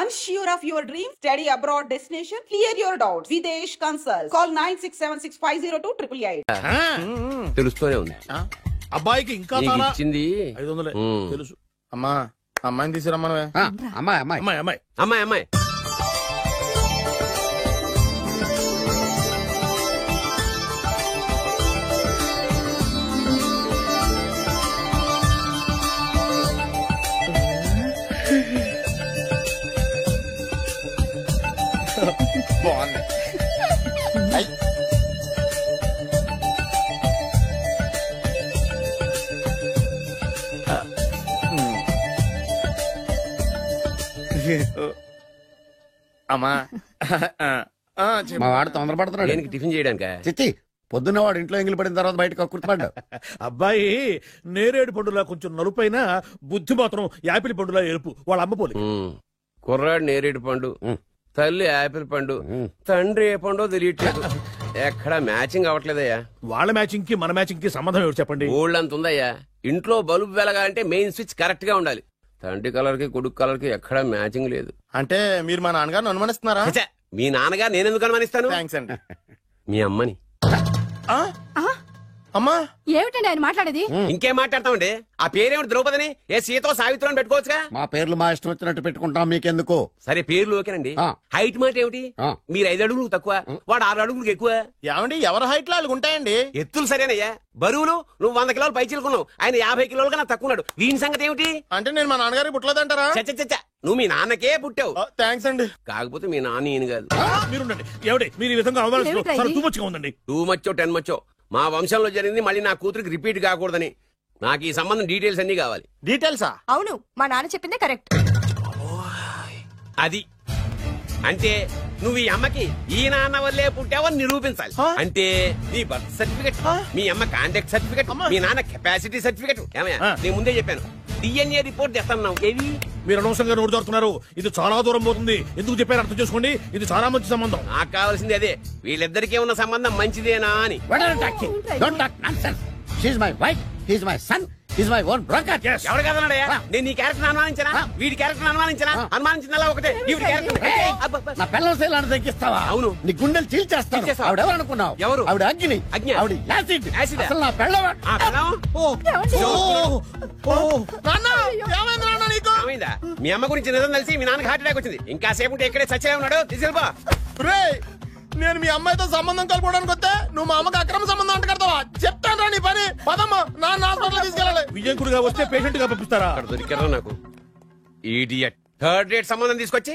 Unsure of your dream? Study abroad destination? Clear your doubts. Videsh Consult. Call 9676502888. తెలుస్తూనే ఉంది. అబ్బాయికి ఇంకా ఇచ్చింది 500 తెలుసు. అమ్మా అమ్మాయిని తీసుకురమ్మా. అమ్మాయి అమ్మాయి అమ్మాయి అమ్మాయి అమ్మాయి అమ్మాయి బాగుంది. అమ్మా మా వాడు తొందరపడుతున్నాడు దేనికి టిఫిన్ చేయడానికా? చిచ్చి పొద్దున్న వాడు ఇంట్లో ఎంగిలి పడిన తర్వాత బయటకు కుర్తుపడ్డాడు. అబ్బాయి నేరేడు పండులా కొంచెం నలుపైన, బుద్ధి మాత్రం యాపిల్ పండులా ఎరుపు. వాళ్ళ అమ్మ పోలి. కుర్రాడు నేరేడు పండు, తల్లి యాపిల్ పండు, తండ్రి ఏ పండో తెలియట్లేదు. ఎక్కడ మ్యాచింగ్ అవ్వట్లేదయ్యా. వాళ్ళ మ్యాచింగ్ కి మన మ్యాచింగ్ కి సంబంధం ఏమిటి చెప్పండి? ఊళ్ళంత ఉందయ్యా. ఇంట్లో బల్బు వెలగాలంటే మెయిన్ స్విచ్ కరెక్ట్ గా ఉండాలి. తండ్రి కలర్ కి కొడుకు కలర్ కి ఎక్కడా మ్యాచింగ్ లేదు. అంటే మీరు మా నాన్నగారిని అనుమానిస్తున్నారా? ఛే, మీ నాన్నగారు నేనెందుకు అనుమానిస్తాను? థ్యాంక్స్ అండి. మీ అమ్మని. అమ్మా ఏమిటండి ఆయన మాట్లాడేది? ఇంకేం మాట్లాడతామండి? ఆ పేరేమిటి? ద్రౌపదిని ఏ సీతో సావిత్రం పెట్టుకోవచ్చుగా. మా పేర్లు మా ఇష్టం వచ్చినట్టు పెట్టుకుంటాం, మీకెందుకు? సరే పేర్లు ఓకేనండి. హైట్ మాట ఏమిటి? మీరు 5 అడుగులు తక్కువ, వాడు 6 అడుగులకు ఎక్కువ. ఏమండి ఎవరి హైట్ లో వాళ్ళకి ఉంటాయండి. ఎత్తులు సరేనయ్యా. బరువులు నువ్వు 100 కిలోలు పై చిలుకున్నావు, ఆయన 50 కిలోలు కన్నా తక్కున్నాడు. వీని సంగతి ఏమిటి? అంటే నేను మా నాన్నగారికి పుట్టలేదంటారా? చచ్చ నువ్వు మీ నాన్నకే పుట్టావు. థ్యాంక్స్ అండి. కాకపోతే మీ నాన్న ఈయన కాదు. మీరుండండి. ఏమిటి మీరు ఈ విధంగా అవమానిస్తున్నారు? టూ మచ్గా ఉందండి. 2 మచ్చో 10 మచ్చో మా వంశంలో జరిగింది మళ్ళీ నా కూతురికి రిపీట్ కాకూడదని నాకు ఈ సంబంధం డీటెయిల్స్ అన్ని కావాలి. డీటెయిల్సా? అవును, మా నాన్న చెప్పిందే కరెక్ట్. అది అంటే నువ్వు ఈ అమ్మకి ఈ నాన్న వల్లే పుట్టావని నిరూపించాలి. అంటే నీ బర్త్ సర్టిఫికెట్, మీ అమ్మ కాంటాక్ట్ సర్టిఫికెట్, మీ నాన్న కెపాసిటీ సర్టిఫికెట్. ఏమయ్యా నేను ముందే చెప్పాను DNA రిపోర్ట్ తెస్తాను. ఏవి మీరు అనవసరంగా నోరు జారుతున్నారు. ఇది చాలా దూరం పోతుంది. ఎందుకు చెప్పారు అర్థం చేసుకోండి. ఇది చాలా మంచి సంబంధం. నాకు కావాల్సింది అదే, వీళ్ళిద్దరికీ ఉన్న సంబంధం మంచిదేనా అని. ఎవరు కదన్నాడయ్యా? నేను నీ క్యారెక్టర్ అనుమానించనా? వీడి క్యారెక్టర్ అనుమానించనా? అనుమానించిందల్లా ఒకటే. వీడి నా పిల్లల శైలాన్ని తగ్గిస్తావా? అవును. నీ గుండెలు చీల్చేస్తాను. ఆవిడ ఎవరు అనుకున్నావు? ఎవరు? ఆవిడ అగ్ని. ఆవిడ యాసిడ్. అసలు నా పిల్లవా? మీ అమ్మ గురించి నిజం తెలిసి మీ నాన్నకి హార్ట్ అటాక్ వచ్చింది. ఇంకా సేపు ఉంటే ఇక్కడే చచ్చే ఉన్నాడు. తీసుకెళ్ళిపో. నేను మీ అమ్మాయితో సంబంధం కలుపుకోవడానికి వస్తే నువ్వు మా అమ్మకి అక్రమ సంబంధం అంట కడతావా? చెప్తాను రా నీ పని. పదమ్మా నాన్న హాస్పిటల్ తీసుకెళ్ళాలి. విజయకుడిగా వస్తే పేషెంట్ గా పంపిస్తారా? అక్కడ దొరికారా నాకు ఈడియట్. 3rd రేట్ సంబంధం తీసుకొచ్చి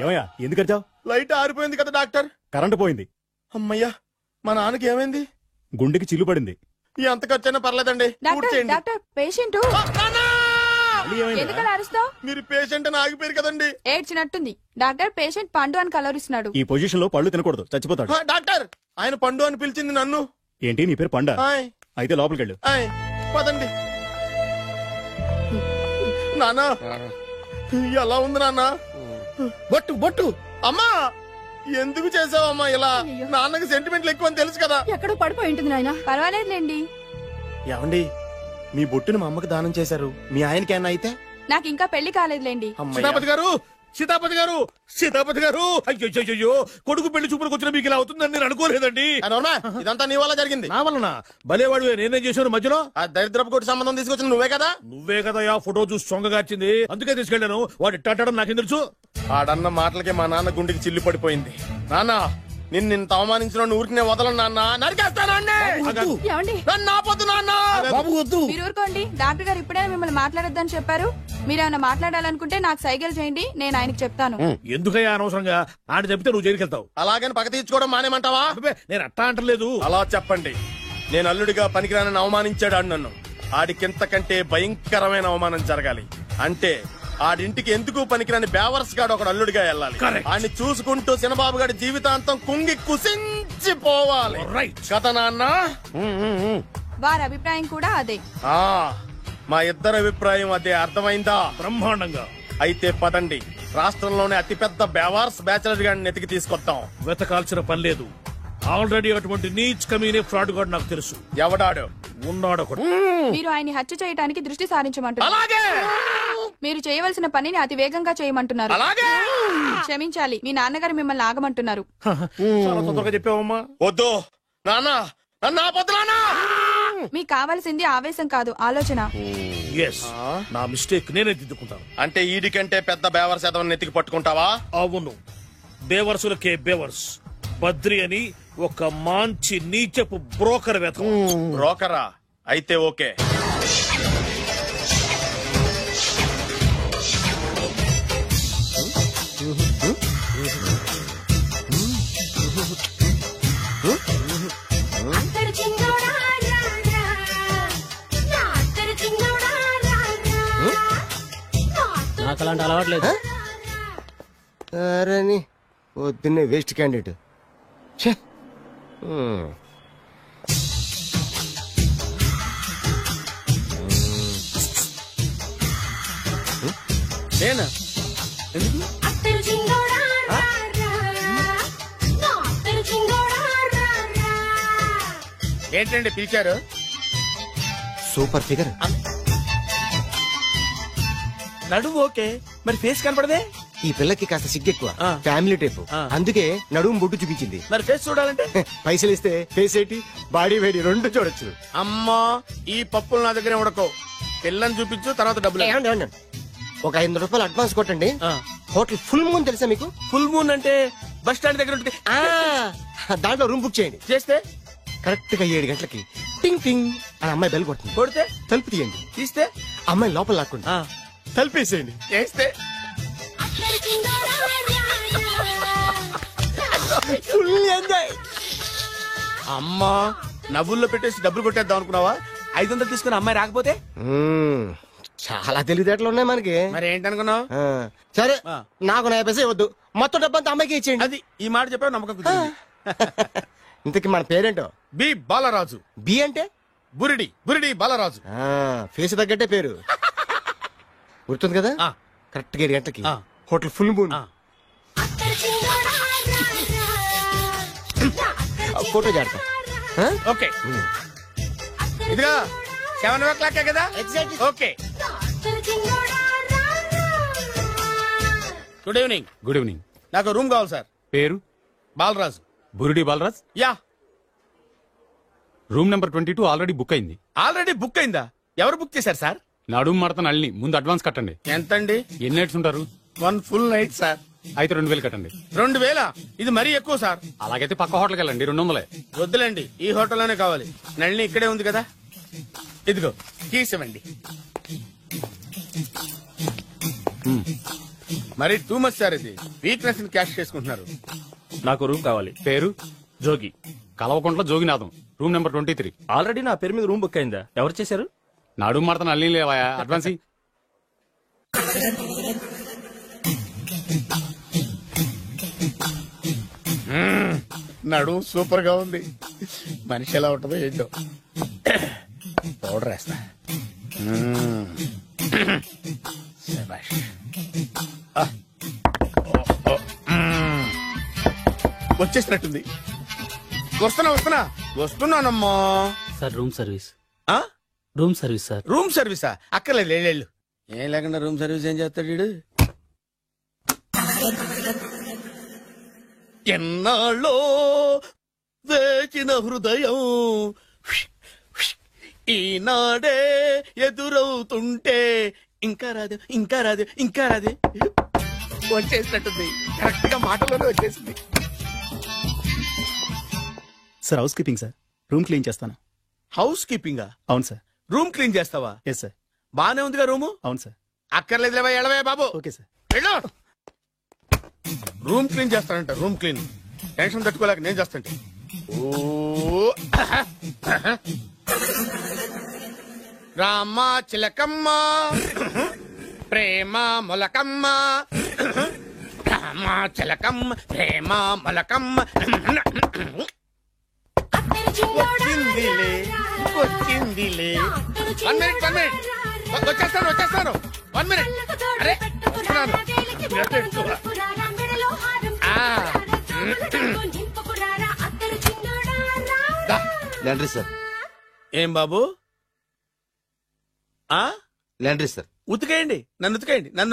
ఏమయ్యా ఎందుకు వచ్చావు? లైట్ ఆరిపోయింది కదా డాక్టర్. కరెంటు పోయింది. అమ్మయ్యా మా నాన్నకి ఏమైంది? గుండెకి చిల్లు పడింది. ఎంత ఖర్చైనా పర్లేదండి. పేషెంట్ మీరు పేషెంట్ అని ఆగిపోయారు కదండి. ఏడ్చినట్టుంది. డాక్టర్ పేషెంట్ పండు అని కలవరిస్తున్నాడు. ఈ పొజిషన్ లో పళ్ళు తినకూడదు, చచ్చిపోతాడు. డాక్టర్ ఆయన పండు అని పిలిచింది నన్ను. ఏంటి నీ పేరు పండా? అయితే లోపలికి వెళ్ళు. పదండి. నాన్న ఎలా ఉంది నాన్న? బొట్టు బొట్టు. అమ్మా ఎందుకు చేసావమ్మా ఇలా? నాన్నకి సెంటిమెంట్లు ఎక్కువ అని తెలుసు కదా. ఎక్కడో పడిపోయి ఉంటుంది నాయన. పర్వాలేదులేండి. ఏమండి మీ బొట్టుని మా అమ్మకి దానం చేశారు, మీ ఆయనకి ఏమన్నా అయితే? నాకు ఇంకా పెళ్లి కాలేదులేండి. సీతాపతి గారు సీతాపతి గారు సీతాపతి గారు అయ్యో కొడుకు పెళ్లి చూపులకు వచ్చిన మీకు ఇలా అవుతుందని నేను అనుకోలేదండి. ఇదంతా నీ వల్ల జరిగింది. నా వలన? భలేవాడు. నేనేం చేశాను మధ్యలో? ఆ దరిద్రపు కొట్టి సంబంధం తీసుకొచ్చిన నువ్వే కదా. నువ్వే కదా ఫోటో చూసి సొంగగార్చింది. అందుకే తీసుకెళ్లాను. వాడు ఇట్టాడడం నాకేం తెలుసు? ఆడన్న మాటలకే మా నాన్న గుండెకి చిల్లు పడిపోయింది. నాన్న నిన్ను అవమానించిన ఊరికి వదలను నాన్న. నరికేస్తానండి. మీరు ఊరుకోండి. డాక్టర్ గారు ఇప్పుడే మిమ్మల్ని మాట్లాడొద్దని చెప్పారు. మీరేమైనా మాట్లాడాలనుకుంటే నాకు సైగలు చేయండి, నేను ఆయనకు చెప్తాను. ఎందుకయ్యా అనవసరంగా ఆయన చెప్తే నువ్వు జైలుకి వెళ్తావు. అలాగని పక్క తీర్చుకోవడం మానేమంటావా? నేను అట్టా అంటలేదు. అలా చెప్పండి. నేను అల్లుడిగా పనికిరానని అవమానించాడు ఆడు నన్ను. ఆడికింతకంటే భయంకరమైన అవమానం జరగాలి. అంటే ఆడింటికి ఎందుకు పనికిరాని బేవర్స్ గాడు ఒకడు అల్లుడిగా వెళ్ళాలి. ఆడిని చూసుకుంటూ చిన్నబాబు గారి జీవితాంతం కుంగి కుసించిపోవాలి. కదా నాన్న? వారి అభిప్రాయం కూడా అదే. మా ఇద్దరి అభిప్రాయం అదే. అర్థమైందా? బ్రహ్మాండంగా. అయితే పదండి, రాష్ట్రంలోనే అతిపెద్ద బేవార్స్ బ్యాచిలర్ గాడిని ఎతికి తీసుకొద్దాం. వెతకాల్సిన పని లేదు. ఆల్రెడీ అటువంటి నీచ్ కమీనే ఫ్రాడ్ గాడు నాకు తెలుసు. ఎవడాడు? ఉన్నాడు ఒకడు. మీరు ఆయన్ని హత్య చేయడానికి దృష్టి సారించమంటున్నారు. అలాగే మీరు చేయవలసిన పనిని అతి వేగంగా చేయమంటున్నారు. అలాగే క్షమించాలి, మీ నాన్నగారు మిమ్మల్ని ఆగమంటున్నారు. చాలా తొందరగా చెప్పావమ్మా. వద్దు నాన్న, నన్ను ఆపొద్దు నాన్న. మీకు కావాల్సింది ఆవేశం కాదు, ఆలోచన. ఎస్, నా మిస్టేక్ నేనే దిద్దుకుంటాను. అంటే ఈడి కంటే పెద్ద బేవర్ శాతం నెత్తికి పట్టుకుంటావా? అవును, బేవర్సులకే బేవర్స్. బద్రి అని ఒక మంచి నీచపు బ్రోకర్ వేతం. బ్రోకరా? అయితే ఓకే. నాకు అలాంటి అలవాట్లేదు. అరే పొద్దున్నే వేస్ట్ క్యాండిడేట్. నేనా? ఏంటండి పిలిచారు? Super figure. నడువు ఓకే, మరి ఫేస్ కనపడదే. ఈ పిల్లకి కాస్త సిగ్గెక్కువ, ఫ్యామిలీ టైప్. అందుకే నడుము బొట్టు చూపించింది. మరి ఫేస్ చూడాలంటే పైసలు ఇస్తే ఫేస్ ఏంటి, బాడీ వేడి రెండు చూడొచ్చు. అమ్మా, ఈ పప్పులు నా దగ్గర ఉడకవు. పిల్లని చూపించు, తర్వాత డబ్బులు. ఒక 500 రూపాయలు అడ్వాన్స్ కొట్టండి. హోటల్ ఫుల్ మూన్ తెలుసా మీకు? ఫుల్ మూన్ అంటే బస్ స్టాండ్ దగ్గర ఉంటుంది. దాంట్లో రూమ్ బుక్ చేయండి. చేస్తే కరెక్ట్ గా 7 గంటలకి టింగ్ టింగ్ అని అమ్మాయి బెల్ కొడుతుంది. కొడితే తలుపు తీయండి. తీస్తే అమ్మాయి లోపల లాక్కుంది. తలుపేసేయండి. చేస్తే ఫుల్ ఎంజాయ్. అమ్మా, నవ్వుల్లో పెట్టేసి డబ్బులు కొట్టేద్దాం అనుకున్నావా? 500 తీసుకుని అమ్మాయి రాకపోతే? చాలా తెలివితేటలు ఉన్నాయి మనకి. మరి ఏంటనుకున్నావు? సరే, నాకు 50 పైసే వద్దు, మొత్తం డబ్బంతా అమ్మాయికి ఇచ్చేయండి. అది ఈ మాట చెప్పావు, నమ్మకం కుదిరింది. ఇంతకి మన పేరేంటో? బి బాలరాజు. బి అంటే బురిడి, బురిడి బాలరాజు. ఫేస్ తగ్గట్టే పేరు. గుర్తుంది కదా? కరెక్ట్ గా 7 గంటలకి హోటల్ ఫుల్ మూన్. ఫోటో చేడతా. ఓకే, ఇదిగా 7 o'clock కదా? Okay. Good evening. Good evening. నాకు రూమ్ కావాలి సార్. పేరు? Balaraju. Burudi Balaraj. Yeah. Room number 22 already book అయింది. ఆల్రెడీ బుక్ అయిందా? ఎవరు బుక్ చేశారు సార్? నడుము మడత నల్ని. ముందు అడ్వాన్స్ కట్టండి. ఎంతండి? ఎన్ని నైట్స్ ఉంటారు? 1 full night సార్. అయితే 2000 కట్టండి. 2000? ఇది మరీ ఎక్కువ సార్. అలాగైతే పక్క హోటల్కి వెళ్ళండి, 200. వద్దులేండి, ఈ హోటల్లోనే కావాలి. నళిని ఇక్కడే ఉంది కదా. ఇదిగో కీస్ ఇవ్వండి. మరి టూ మచ్ సార్, ఇది వీక్నెస్ క్యాష్ చేసుకుంటున్నారు. నాకు రూమ్ కావాలి. పేరు? జోగి. కలవకుంట్ల జోగినాథం. Room number 23. ఆల్రెడీ నా పేరు మీద రూమ్ బుక్ అయిందా? ఎవరు చేశారు? నడుము మడత నల్లి లేవా? అడ్వాన్స్ ఇయ్యి. నడు సూపర్ గా ఉంది. మనిషి ఎలా ఉంటుందో ఏంటో. పౌడర్ వేస్తా. శభాష్. వచ్చేసినట్టుంది. వస్తున్నానమ్మా. Sir room service. Room service sir. Room సర్వీసా? అక్కర్లేదు, లేళ్ళు. ఏం లేకుండా రూమ్ సర్వీస్ ఏం చేస్తాడు వీడు? ఎన్నాళ్ళో వేచిన హృదయం ఈనాడే ఎదురవుతుంటే ఇంకా రాదు, ఇంకా రాదు, ఇంకా రాదు. వచ్చేసినట్టుంది. కరెక్ట్ గా మాటలోనే వచ్చేసింది. Sir house keeping sir. Room clean చేస్తాను. హౌస్ కీపింగా? అవును సార్. రూమ్ క్లీన్ చేస్తావా? Yes sir. బానే ఉందిగా రూము? అవును సార్. అక్కర్లేదులేవా, ఎడవే బాబు. Okay sir. వెళ్ళు. రూమ్ క్లీన్ చేస్తానంట. Room clean. టెన్షన్ తట్టుకోలేక నేను చేస్తాంటే. రామ చిలకమ్మ ప్రేమ మొలకమ్మ, రామ చిలకమ్మ ప్రేమ మొలకమ్మ. వచ్చిందిలే, వచ్చిందిలే. 1 minute, 1 minute. వచ్చేస్తాను. 1 minute. అరే వస్తున్నాను. Laundry sir. ఏం బాబు? ఆ లాండ్రీ సార్. ఉతికేయండి, నన్ను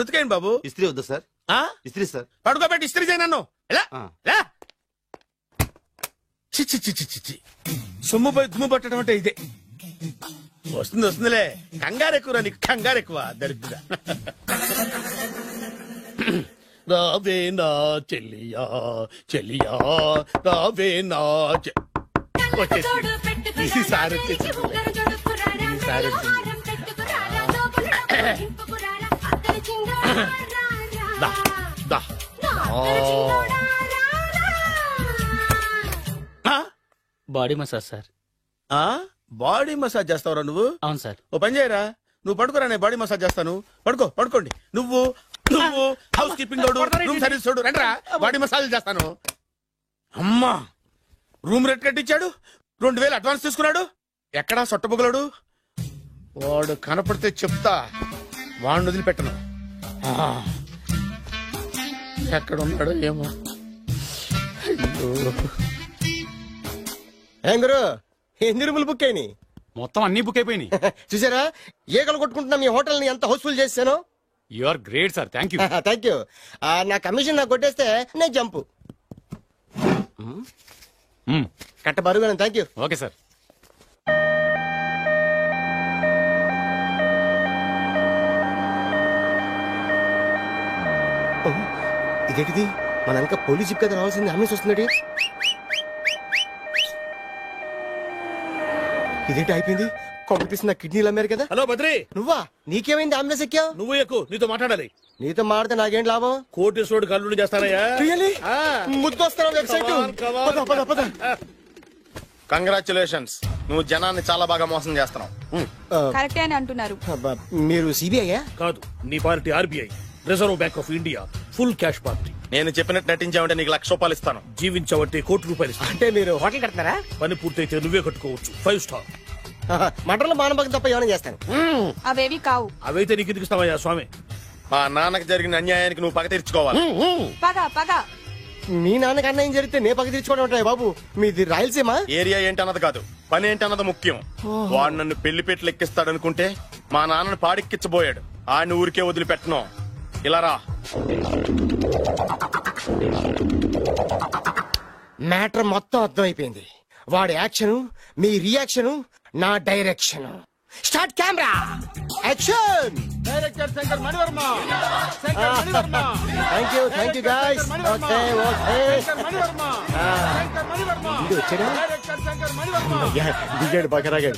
ఉతికేయండి బాబు. ఇస్త్రీ వద్దా సార్? ఆ ఇస్త్రీ సార్. పడుకోబెట్టి ఇస్త్రీ చేయి నన్ను. ఎలా ఆ. ఎలా? చి చి చి చి చి చి. సొమ్ము పోయి దుమ్ము పట్టడం అంటే ఇదే. వస్తుందిలే. కంగారు ఎక్కువ, నీకు కంగారు ఎక్కువ. దరిద్ర. రావే నా చెల్లియా చెల్లియా రావే నా వచ్చేసి ఈసారి వచ్చేసి ఈసారి దా దా. Body massage sir. Body massage చేస్తావురా నువ్వు? అవును సార్. ఓ పని చేయరా, నువ్వు పడుకోరా, నేను బాడీ మసాజ్ చేస్తాను. పడుకోండి. నువ్వు హౌస్ కీపింగ్ తోడు, రూమ్ సర్వీస్ తోడు, రండిరా బాడీ మసాజ్ చేస్తాను. అమ్మా, రూమ్ రేట్ కట్టించాడు, 2000 అడ్వాన్స్ తీసుకున్నాడు. ఎక్కడా సొట్టబొగలాడు? వాడు కనపడితే చెప్తా, వాడిని వదిలిపెట్టను. ఎక్కడ ఉన్నాడో ఏమో. ఏం గురు, ఎన్ని రూములు బుక్ అయినాయి? మొత్తం అన్ని బుక్ అయిపోయినాయి. చూసారా ఏకలు కొట్టుకుంటున్నా మీ హోటల్ ని ఎంత హౌస్ఫుల్ చేశాను. You are great sir. Thank you. Thank you. నా కమిషన్ నాకు కొట్టేస్తే నేను జంపు కట్ట బరుగా. Thank you. Okay sir. ఇదేంటిది, మన వెనక పోలీస్ జిప్ కదా రావాల్సింది, అంబులెన్స్ వస్తుంది. ఇదేంటి అయిపోయింది? కొంపపిస్తున్న కిడ్నీలు అమ్మారు కదా. హలో బద్రి, నువ్వా? నీకేమైంది? అంబులెన్స్ ఎక్కావు? నువ్వు ఎక్కువ, నీతో మాట్లాడాలి. నీతో మాడితే నాకేం లాభం? కోటేశ్వరుడు కల్లుడు చేస్తానయ్యా. ముద్దొస్తారా వెబ్సైట్? కంగ్రాచులేషన్స్, నువ్వు జనాన్ని చాలా బాగా మోసం చేస్తున్నావు. కరెక్టే అని అంటున్నారు. మీరు సిబిఐయా? కాదు, నీ party RBI, reserve bank of India, full cash party. నేను చెప్పినట్టు నటించావంటే నీకు ₹1,00,000 ఇస్తాను. జీవించవంటే ₹1,00,000 ఇస్తాను. అంటే మీరు హోటల్ కడతారా? పని పూర్తయితే నువ్వే కట్టుకోవచ్చు, 5 స్టార్. మటన్లో మానభంగం తప్ప ఏమైనా చేస్తాను. అవేవి కావు. అవైతే నీకు ఎందుకు ఇస్తావయ్యా స్వామి? మా నాన్నకి జరిగిన అన్యాయానికి నువ్వు పగ తీర్చుకోవాలి. పగ మీ నాన్నకి అన్యాయం జరిగితే నే పక్క తీర్చుకోవడం ఉంటాయి బాబు. మీది రాయలసీమ. ఏరియా ఏంటన్నది కాదు, పని ఏంటన్నది ముఖ్యం. వాడు నన్ను పెళ్లిపేటలు ఎక్కిస్తాడనుకుంటే మా నాన్నను పాడెక్కించబోయాడు. ఆడిని ఊరికే వదిలిపెట్టను. ఇలా రా. మ్యాటర్ మొత్తం అర్థమైపోయింది. వాడి యాక్షన్, మీ రియాక్షన్, నా direction. Start camera, action. Director Shankar Mani Varma. Thank you guys. Okay దిగాడు, బాగా రాగాడు.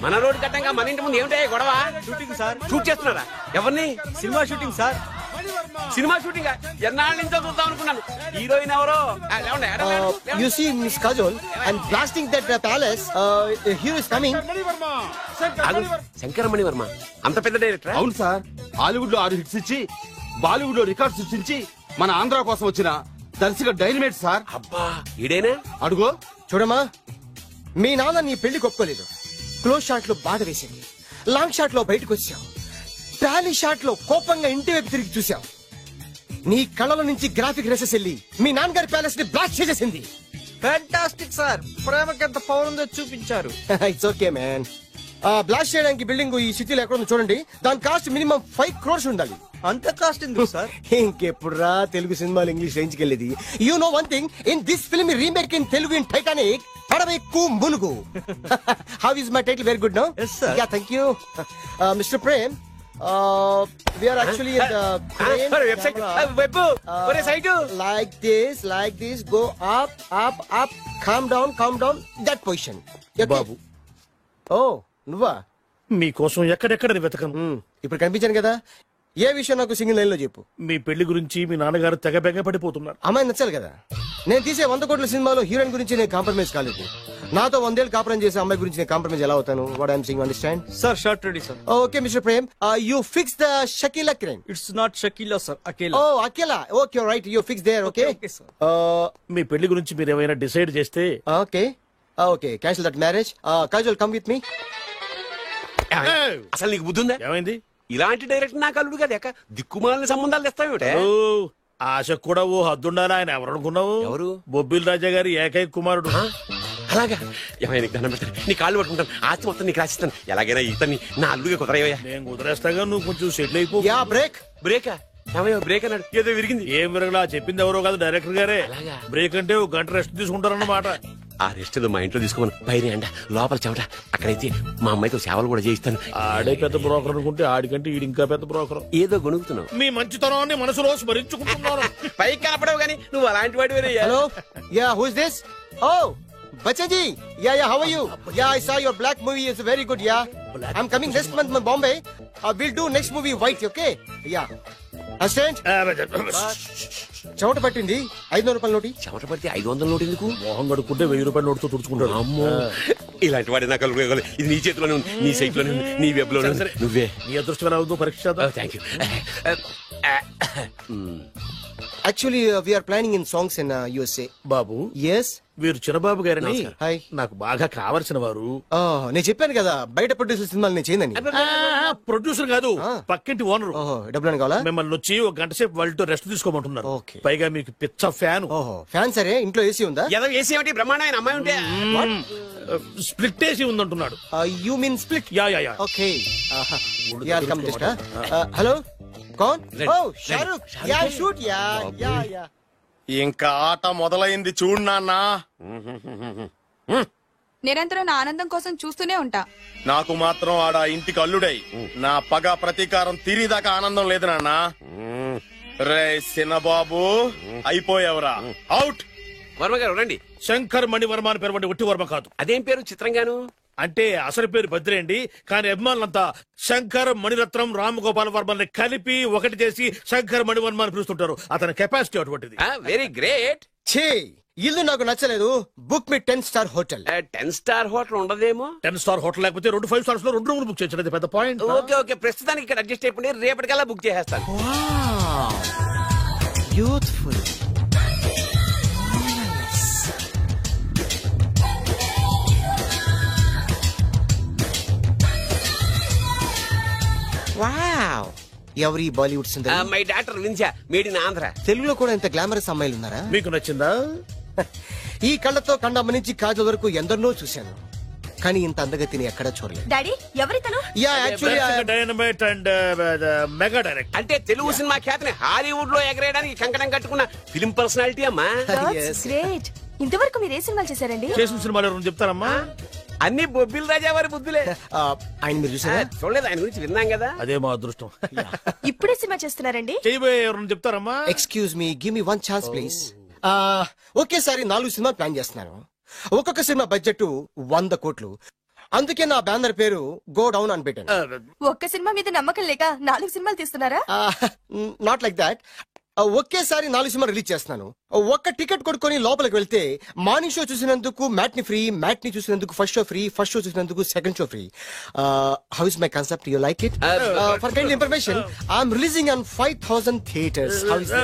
మన రోడ్డు కట్టంగా మన ఇంటి ముందు ఏమిటాయి గొడవ? Shooting sir. షూట్ చేస్తున్నారా? ఎవరిని? Cinema shooting sir. Cinema shooting ఎన్నాళ్ళ నుంచో చూద్దాం అనుకున్నాను. హీరోయిన్ ఎవరో? You see Miss Kajol and blasting that palace. Hero is coming. Shankaramani Varma అంత పెద్ద డైరెక్టర్? అవును సార్. హాలీవుడ్ లో 6 హిట్స్ ఇచ్చి బాలీవుడ్ లో రికార్డ్ సృష్టించి మన ఆంధ్ర కోసం వచ్చిన దర్శక డైనమేట్ సార్. అబ్బా, ఈడేనా? అడుగో. చూడమ్మా, మీ నాన్న నీ పెళ్లి ఒప్పుకోలేదు. క్లోజ్ షాట్ లో బాధ వేసింది, లాంగ్ షాట్ లో బయటకు వచ్చావు, టాలీ షాట్ లో కోపంగా ఇంటి వైపు తిరిగి చూసావు. నీ కళ్ళలో నుంచి గ్రాఫిక్ రెసెస్ వెళ్ళి మీ నాన్నగారి ప్యాలెస్ ని బ్లాస్ట్ చేసేసింది. ఫ్యాంటాస్టిక్ సార్, ప్రేమకి ఎంత పవర్ ఉందో చూపించారు. It's okay man. బ్లాస్ట్ చేయడానికి బిల్డింగ్ ఈ సిటీలో ఎక్కడ ఉందో చూడండి. దాని కాస్ట్ మినిమం 5 crores ఉండాలి. అంత కాస్ట్ ఎందుకు సార్? ఇంకెప్పుడు రా తెలుగు సినిమాలు ఇంగ్లీష్ రేంజ్ కి వెళ్ళేది. You know one thing, in this film remake in Telugu in Titanic, పడవెక్కు మునుగు. How is my title? Very good no. Yes, sir. Yeah, thank you. Mister Prem, we are actually in the crane website camera. Web ఒరే site like this, go up, calm down, that position. Okay? బాబు, Oh, నువ్వా? మీకోసం ఎక్కడెక్కడ వెతకను. ఇప్పుడు కనిపించాను కదా. ఏ విషయం నాకు single line లో చెప్పు. మీ పెళ్లి గురించి మీ నాన్నగారు తెగ బెగ పడిపోతున్నారు. అమ్మాయి నచ్చాలి కదా. నేను తీసే 100 కోట్ల సినిమాలో హీరోయిన్ గురించి నేను కాంప్రమైజ్ కాలేదు. నాతో 100 ఏళ్ళు కాపురం చేసే అమ్మాయి గురించి నేను కాంప్రమైజ్ ఎలా అవుతాను? What I'm saying, understand? Sir shot ready sir. Okay mister Prem, you fix the Shakeela crime. It's not Shakeela sir, Akela. Oh Akela. Okay right, you fix there. Okay మీ పెళ్లి గురించి మీరు ఏమైనా డిసైడ్ చేస్తే? Okay cancel that marriage. Kajal come with me. అసలు నీకు బుద్ధి ఉందా? ఏమైంది? ఇలాంటి డైరెక్టర్ నాకు అల్లుడు కదా, దిక్కుమాలని సంబంధాలు తెస్తావేమిటే? ఆశకు కూడా ఓ హద్దుండాలి. ఆయన ఎవరు అనుకున్నావు? ఎవరు? బొబ్బిల్ రాజా గారి ఏకైక కుమారుడు. అలాగా ఏమైనా నీకు దండం పెడతాను, నీ కాళ్ళు పట్టుకుంటాను, ఆస్తి మొత్తం నీకు రాసిస్తాను. ఎలాగైనా ఇతన్ని నా అల్లుగా కుదరయ్యా. నేను కుదిరేస్తాగా, నువ్వు కొంచెం సెటిల్ అయిపో. Yeah break. బ్రేకా? ఏమయ్యా బ్రేక్ అన్నాడు, ఏదో విరిగింది. ఏం విరగలా, చెప్పింది ఎవరో కాదు, డైరెక్టర్ గారే. అలాగా? బ్రేక్ అంటే ఒక గంట రెస్ట్ తీసుకుంటారన్నమాట. ఆ రెస్ట్ ఏదో మా ఇంట్లో తీసుకోమని, పైన అంట లోపల చెమట. అక్కడైతే మా అమ్మాయితో సేవలు కూడా చేయిస్తాను. ఆడే పెద్ద బ్రోకర్ అనుకుంటే ఆడికంటే ఈడు ఇంకా పెద్ద బ్రోకర్. ఏదో గొనుగుతున్నావు. మీ మంచితనాన్ని మనసులో స్మరించుకుంటున్నాను. పైకి కనపడవు కానీ నువ్వు అలాంటి వాడి. Hello, yeah who is this? Oh Bachchan ji, yeah, how are you? Yeah, I saw your black movie. It's very good, yeah. I'm coming next month in Bombay. We'll do next movie White, okay? Yeah. Assistant? చెమట పట్టింది 500 రూపాయల నోటి. చెమట పడితే 500 note ఎందుకు? మోహం కడుక్కుంటే 1000 రూపాయల నోటుతో తుడుచుకుంటాడు. అమ్మో, ఇలాంటి వాడి నాకు ఇది నీ చేతిలోనే ఉంది, నీ సైట్ లోనే ఉంది, నీ వెబ్ లోనే ఉంది. నువ్వే నీ అదృష్టం అవుతూ పరీక్ష. Thank you. Actually, we are planning in songs in USA. Babu, Yes. వీరు చిన్నబాబు గారని హాయ్. నాకు బాగా కావలసిన వారు. నేను చెప్పాను కదా బయట ప్రొడ్యూసర్ సినిమాలు నేను చేయనని. ప్రొడ్యూసర్ కాదు, పక్కింటి ఓనరు. ఓహో, డబ్బులు కావాలా? మిమ్మల్ని వచ్చి ఒక గంట సేపు వాళ్ళతో రెస్ట్ తీసుకోమంటున్నారు. Okay. పైగా మీకు పిచ్చ ఫ్యాన్. ఓహో, ఫ్యాన్ సరే. ఇంట్లో ఏసీ ఉందా? ఏదో ఏసీ ఏమిటి, బ్రహ్మాండమైన అమ్మాయి ఉంటే. స్ప్లిట్ ఏసీ ఉందంటున్నాడు. You mean split? Yeah yeah yeah. Okay. Yeah, come just. Hello? Kaun? Oh, Shahrukh. Yeah, shoot. Yeah. ఇంకా ఆట మొదలైంది చూడు నాన్న. నిరంతరం నా ఆనందం కోసం చూస్తూనే ఉంటా. నాకు మాత్రం ఆడ ఇంటికి అల్లుడై నా పగ ప్రతీకారం తీరిదాకా ఆనందం లేదు నాన్న. రే సినబాబు, అయిపోయావరా, అవుట్. వర్మ గారు రండి. శంకర్ మణివర్మ అని పేరు, ఒట్టి వర్మ కాదు. అదేం పేరు చిత్రంగాను? అంటే అసలు పేరు బద్రే అండి, కానీ అభిమానులంతా శంకర్ మణిరత్నం రామగోపాల్ వర్మని కలిపి ఒకటి చేసి శంకర్ మణివర్మ అని పిలుస్తుంటారు. అతని కెపాసిటీ అటువంటిది. Very great. ఛీ, ఇల్లు నాకు నచ్చలేదు. బుక్ మీ 10 స్టార్ హోటల్. 10 స్టార్ హోటల్ ఉండదేమో. 10 స్టార్ హోటల్ లేకపోతే 2 5 స్టార్స్ లో 2 రూములు బుక్ చేయొచ్చు. పెద్ద పాయింట్. ఓకే ఓకే, ప్రస్తుతానికి ఇక్కడ అడ్జస్ట్ అయిపోయి రేపటికల్లా బుక్ చేసేస్తాను. బ్యూటిఫుల్. వావ్, ఎవరి బాలీవుడ్ సుందరి? మై డాక్టర్ విన్సా, మేడ్ ఇన్ ఆంధ్ర. తెలుగులో కూడా ఇంత గ్లామరస్ అమ్మాయిలు ఉన్నారా? మీకు నచ్చిందా? ఈ కళ్ళతో కండమ్మ నుంచి కాజల్ వరకు ఎందరినో చూశాను, కానీ ఇంత అందగతిని ఎక్కడా చూడలేదు. డాడీ, ఎవరితను? Yeah, actually dynamite and mega direct. అంటే తెలుగు సినిమా ఖ్యాతిని హాలీవుడ్ లో ఎగరేయడానికి కంకణం కట్టుకున్న ఫిలిం పర్సనాలిటీ అమ్మా. గ్రేట్. ఇంతవరకు మీరు ఏ సినిమాలు చేశారండి? చేసిన సినిమాలు ఎవరు చెప్తారమ్మా? అన్ని బొబ్బిల్ రాజా వారి బుద్ధులే. ఆయన మీరు చూసారా? చూడలేదు, ఆయన గురించి విన్నాం కదా. అదే మా అదృష్టం. ఇప్పుడే సినిమా చేస్తున్నారండి? చేయబోయే ఎవరు చెప్తారమ్మా? Excuse me, give me 1 chance please. ఒకేసారి 4 సినిమా ప్లాన్ చేస్తున్నాను. ఒక్కొక్క సినిమా బడ్జెట్ 100 కోట్లు. అందుకే నా బ్యానర్ పేరు గో డౌన్ అని పెట్టాను. ఒక్క సినిమా మీద నమ్మకం లేక 4 సినిమాలు తీస్తున్నారా? Not like that. ఒకేసారి 4 సినిమా రిలీజ్ చేస్తున్నాను. ఒక్క టికెట్ కొనుక్కొని లోపలికి వెళ్తే మార్నింగ్ షో చూసినందుకు మ్యాట్ని ఫ్రీ, మ్యాట్ని చూసినందుకు first show free, first show చూసినందుకు second show free. How is my concept? You like it? For kind information, I'm releasing on 5000 theatres. How is that?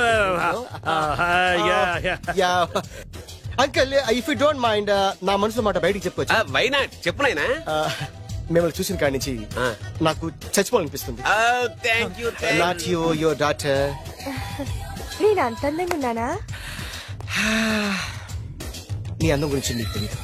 Uncle, if you don't mind, నా మనసులో మాట బయటికి చెప్పుకోవచ్చు? Why not, చెప్పు నాయనా. మిమ్మల్ని చూసిన కాడి నుంచి నాకు చచ్చిపోవాలనిపిస్తుంది. Not you, your daughter. నేను అంత అందంగా ఉన్నానా? నీ అందం గురించి నీకు తెలియదు.